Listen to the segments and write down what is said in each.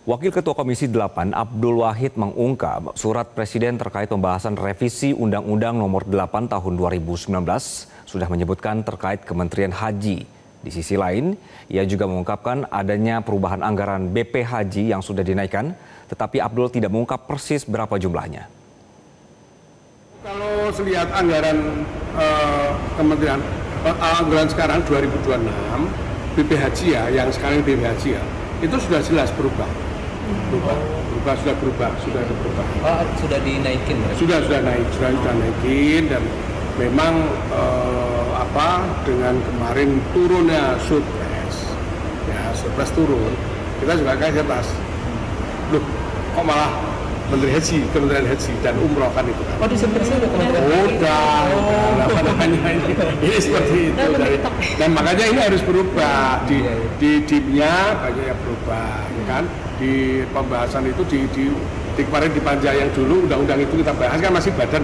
Wakil Ketua Komisi 8 Abdul Wahid mengungkap surat Presiden terkait pembahasan revisi Undang-Undang Nomor 8 Tahun 2019 sudah menyebutkan terkait Kementerian Haji. Di sisi lain, ia juga mengungkapkan adanya perubahan anggaran BP Haji yang sudah dinaikkan, tetapi Abdul tidak mengungkap persis berapa jumlahnya. Kalau lihat anggaran Kementerian anggaran sekarang 2026 BP Haji ya, yang sekarang BP Haji ya, itu sudah jelas berubah. Sudah berubah. Sudah dinaikin? Sudah naikin dan memang dengan kemarin turunnya surprise turun, kita juga kaget Mas. Loh, kok malah Kementerian Haji dan Umroh kan itu kan. Oh, di sebelah ada Kementerian Haji. Apa namanya ini seperti itu. Dan makanya ini harus berubah. Di DIP-nya banyak yang berubah, ya kan? Di pembahasan itu di kemarin di Panja yang dulu undang-undang itu kita bahas kan masih badan.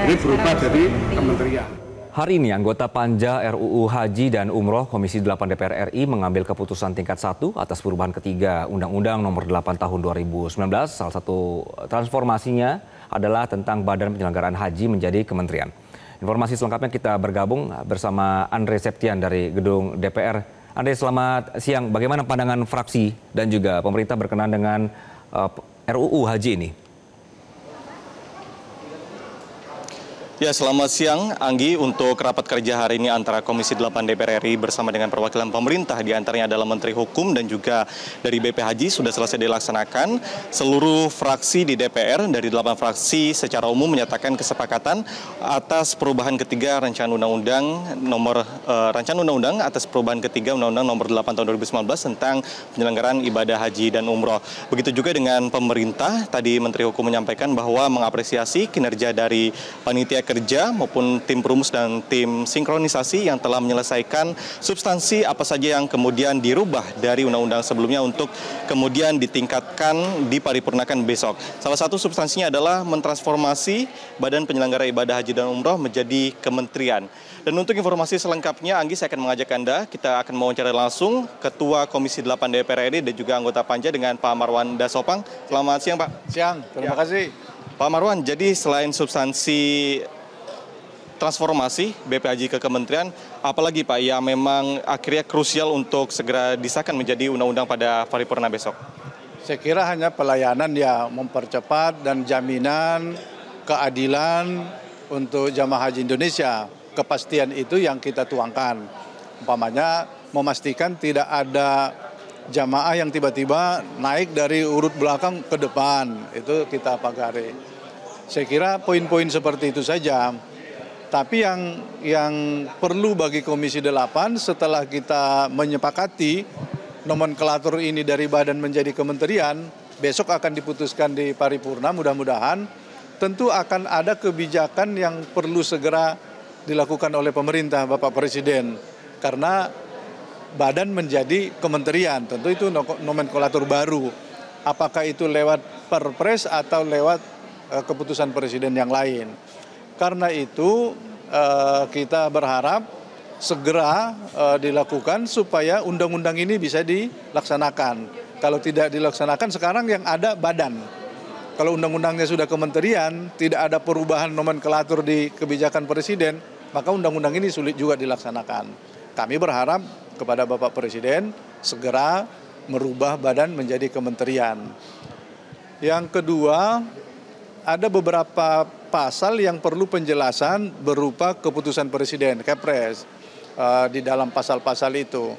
Ini berubah jadi kementerian. Hari ini anggota Panja RUU Haji dan Umroh Komisi 8 DPR RI mengambil keputusan tingkat 1 atas perubahan ketiga Undang-Undang Nomor 8 Tahun 2019. Salah satu transformasinya adalah tentang Badan Penyelenggaraan Haji menjadi kementerian. Informasi selengkapnya kita bergabung bersama Andre Septian dari Gedung DPR. Andre, selamat siang. Bagaimana pandangan fraksi dan juga pemerintah berkenaan dengan RUU Haji ini? Ya, selamat siang Anggi. Untuk rapat kerja hari ini antara Komisi 8 DPR RI bersama dengan perwakilan pemerintah, diantaranya adalah Menteri Hukum dan juga dari BP Haji, sudah selesai dilaksanakan. Seluruh fraksi di DPR dari 8 fraksi secara umum menyatakan kesepakatan atas perubahan ketiga rancangan undang-undang atas perubahan ketiga Undang-Undang Nomor 8 Tahun 2019 tentang penyelenggaraan ibadah haji dan umroh. Begitu juga dengan pemerintah, tadi Menteri Hukum menyampaikan bahwa mengapresiasi kinerja dari panitia kerja maupun tim perumus dan tim sinkronisasi yang telah menyelesaikan substansi apa saja yang kemudian dirubah dari undang-undang sebelumnya untuk kemudian ditingkatkan diparipurnakan besok. Salah satu substansinya adalah mentransformasi Badan Penyelenggara Ibadah Haji dan Umroh menjadi kementerian. Dan untuk informasi selengkapnya, Anggi, saya akan mengajak Anda, kita akan mewawancara langsung Ketua Komisi 8 DPR RI dan juga anggota Panja dengan Pak Marwan Dasopang. Selamat siang, Pak. Siang, terima kasih. Pak Marwan, jadi selain substansi transformasi BP Haji ke kementerian, apalagi Pak yang memang akhirnya krusial untuk segera disahkan menjadi undang-undang pada paripurna besok? Saya kira hanya pelayanan ya, mempercepat dan jaminan keadilan untuk jamaah haji Indonesia. Kepastian itu yang kita tuangkan. Umpamanya memastikan tidak ada jamaah yang tiba-tiba naik dari urut belakang ke depan, itu kita pagari. Saya kira poin-poin seperti itu saja. Tapi yang perlu bagi Komisi 8 setelah kita menyepakati nomenklatur ini dari badan menjadi kementerian, besok akan diputuskan di paripurna mudah-mudahan, tentu akan ada kebijakan yang perlu segera dilakukan oleh pemerintah, Bapak Presiden. Karena badan menjadi kementerian, tentu itu nomenklatur baru. Apakah itu lewat perpres atau lewat keputusan presiden yang lain. Karena itu kita berharap segera dilakukan supaya undang-undang ini bisa dilaksanakan. Kalau tidak dilaksanakan sekarang yang ada badan. Kalau undang-undangnya sudah kementerian, tidak ada perubahan nomenklatur di kebijakan presiden, maka undang-undang ini sulit juga dilaksanakan. Kami berharap kepada Bapak Presiden segera merubah badan menjadi kementerian. Yang kedua, ada beberapa pasal yang perlu penjelasan berupa keputusan Presiden, Kepres, di dalam pasal-pasal itu.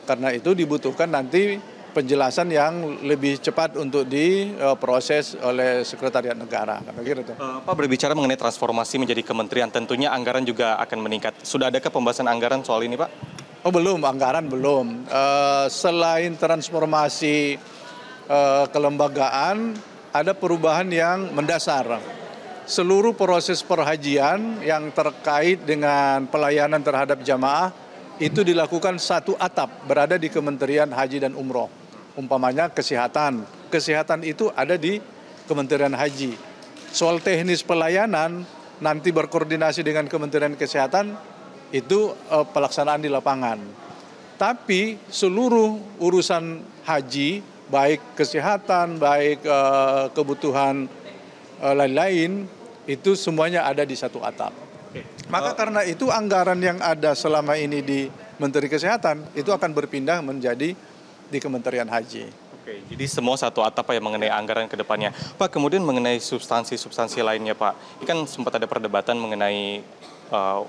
Karena itu dibutuhkan nanti penjelasan yang lebih cepat untuk diproses oleh Sekretariat Negara. Pak, berbicara mengenai transformasi menjadi kementerian, tentunya anggaran juga akan meningkat. Sudah adakah pembahasan anggaran soal ini, Pak? Oh belum, anggaran belum. Selain transformasi kelembagaan, ada perubahan yang mendasar. Seluruh proses perhajian yang terkait dengan pelayanan terhadap jamaah itu dilakukan satu atap berada di Kementerian Haji dan Umroh. Umpamanya kesehatan. Kesehatan itu ada di Kementerian Haji. Soal teknis pelayanan nanti berkoordinasi dengan Kementerian Kesehatan itu pelaksanaan di lapangan. Tapi seluruh urusan haji baik kesehatan, baik kebutuhan lain-lain, itu semuanya ada di satu atap. Maka karena itu anggaran yang ada selama ini di Menteri Kesehatan itu akan berpindah menjadi di Kementerian Haji. Oke, jadi semua satu atap ya mengenai anggaran ke depannya. Pak, kemudian mengenai substansi-substansi lainnya Pak, ini kan sempat ada perdebatan mengenai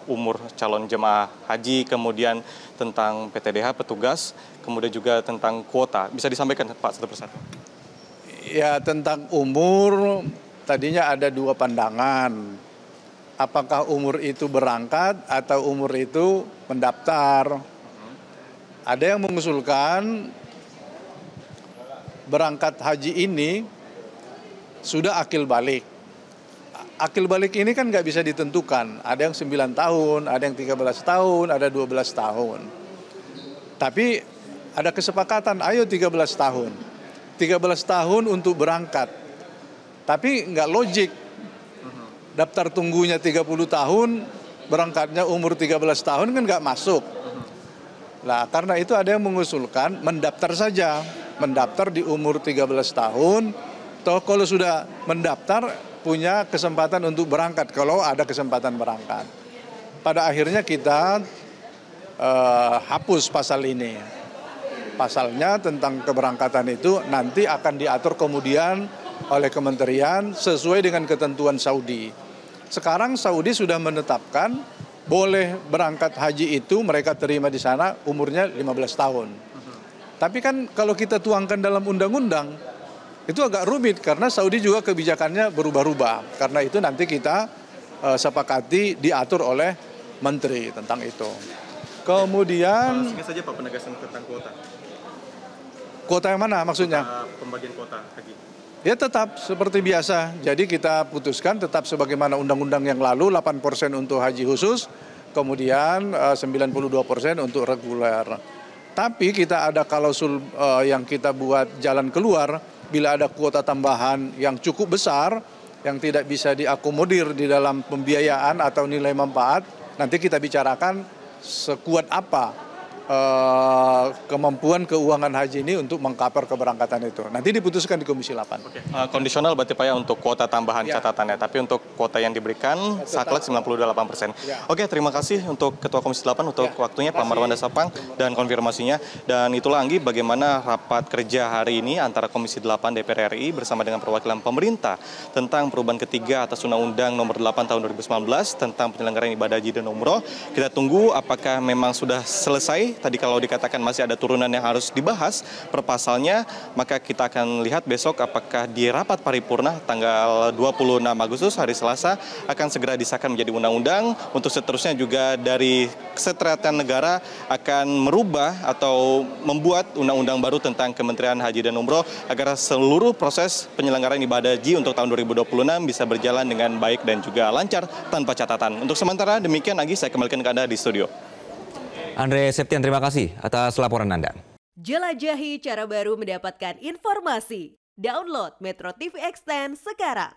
umur calon jemaah haji, kemudian tentang PTDH, petugas, kemudian juga tentang kuota. Bisa disampaikan Pak satu persatu? Ya, tentang umur tadinya ada dua pandangan. Apakah umur itu berangkat atau umur itu mendaftar? Ada yang mengusulkan berangkat haji ini sudah akil balik. Akil balik ini kan nggak bisa ditentukan. Ada yang 9 tahun, ada yang 13 tahun, ada 12 tahun. Tapi ada kesepakatan, ayo 13 tahun. 13 tahun untuk berangkat. Tapi nggak logik. Daftar tunggunya 30 tahun, berangkatnya umur 13 tahun kan nggak masuk. Nah, karena itu ada yang mengusulkan mendaftar saja. Mendaftar di umur 13 tahun, toh kalau sudah mendaftar punya kesempatan untuk berangkat kalau ada kesempatan berangkat. Pada akhirnya kita hapus pasal ini. Pasalnya tentang keberangkatan itu nanti akan diatur kemudian oleh kementerian sesuai dengan ketentuan Saudi. Sekarang Saudi sudah menetapkan boleh berangkat haji itu mereka terima di sana umurnya 15 tahun. Tapi kan kalau kita tuangkan dalam undang-undang itu agak rumit karena Saudi juga kebijakannya berubah-ubah. Karena itu nanti kita sepakati diatur oleh menteri tentang itu. Kemudian Singkat saja Pak penegasan tentang kuota. Kuota yang mana maksudnya? Pembagian kuota haji. Ya tetap seperti biasa. Jadi kita putuskan tetap sebagaimana undang-undang yang lalu 8% untuk haji khusus, kemudian 92% untuk reguler. Tapi kita ada klausul yang kita buat jalan keluar. Bila ada kuota tambahan yang cukup besar, yang tidak bisa diakomodir di dalam pembiayaan atau nilai manfaat, nanti kita bicarakan sekuat apa kemampuan keuangan haji ini untuk mengcover keberangkatan itu. Nanti diputuskan di Komisi 8. Oke. Kondisional berarti Pak ya untuk kuota tambahan catatannya, tapi untuk kuota yang diberikan saklek 98%. Ya. Oke, terima kasih untuk Ketua Komisi 8 untuk waktunya Pak Marwan Dasapang dan konfirmasinya. Dan itulah Anggi bagaimana rapat kerja hari ini antara Komisi 8 DPR RI bersama dengan perwakilan pemerintah tentang perubahan ketiga atas Undang-Undang Nomor 8 Tahun 2019 tentang penyelenggaraan ibadah haji dan umroh. Kita tunggu apakah memang sudah selesai. Tadi kalau dikatakan masih ada turunan yang harus dibahas per pasalnya, maka kita akan lihat besok apakah di rapat paripurna tanggal 26 Agustus hari Selasa akan segera disahkan menjadi undang-undang. Untuk seterusnya juga dari Kesekretariatan Negara akan merubah atau membuat undang-undang baru tentang Kementerian Haji dan Umroh agar seluruh proses penyelenggaraan ibadah haji untuk tahun 2026 bisa berjalan dengan baik dan juga lancar tanpa catatan. Untuk sementara demikian, Anggi, saya kembalikan ke Anda di studio. Andre Septian, terima kasih atas laporan Anda. Jelajahi cara baru mendapatkan informasi. Download Metro TV Extend sekarang.